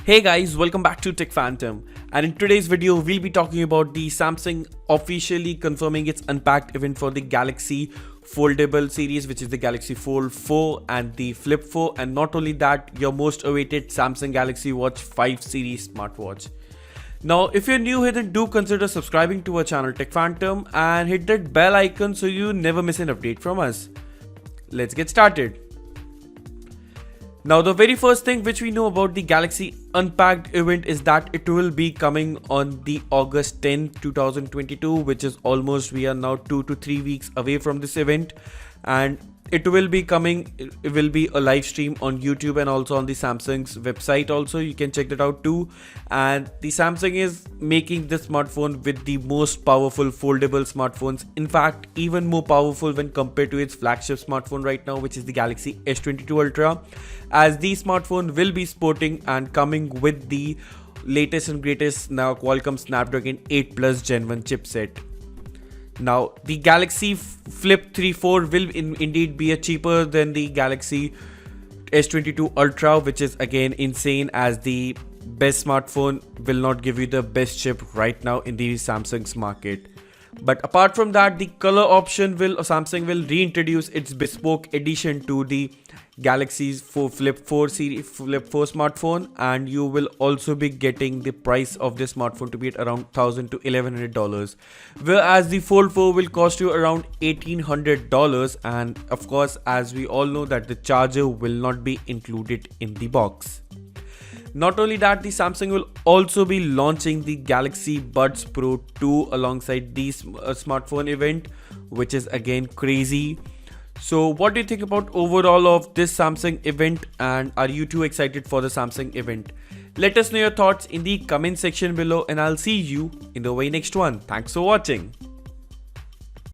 Hey guys, welcome back to Tech Phantom, and in today's video we'll be talking about the Samsung officially confirming its Unpacked event for the Galaxy foldable series, which is the Galaxy Fold 4 and the Flip 4, and not only that, your most awaited Samsung Galaxy Watch 5 series smartwatch. Now if you're new here, then do consider subscribing to our channel Tech Phantom and hit that bell icon so you never miss an update from us. Let's get started. Now the very first thing which we know about the Galaxy Unpacked event is that it will be coming on the August 10, 2022, which is almost, we are now 2 to 3 weeks away from this event, and it will be a live stream on YouTube and also on the Samsung's website also. You can check that out too. And the Samsung is making this smartphone with the most powerful foldable smartphones, in fact even more powerful when compared to its flagship smartphone right now, which is the Galaxy S22 Ultra, as the smartphone will be sporting and coming with the latest and greatest now Qualcomm Snapdragon 8 Plus Gen 1 chipset. Now the Galaxy Flip 4 will indeed be cheaper than the Galaxy S22 Ultra, which is again insane, as the best smartphone will not give you the best chip right now in the Samsung's market. But apart from that, the color option Samsung will reintroduce its bespoke edition to the Galaxy's Flip 4 smartphone, and you will also be getting the price of this smartphone to be at around $1,000 to $1,100, whereas the Fold 4 will cost you around $1,800, and of course, as we all know, that the charger will not be included in the box. Not only that, the Samsung will also be launching the Galaxy Buds Pro 2 alongside this smartphone event, which is again crazy. So what do you think about overall of this Samsung event, and are you too excited for the Samsung event? Let us know your thoughts in the comment section below, and I'll see you in the very next one. Thanks for watching.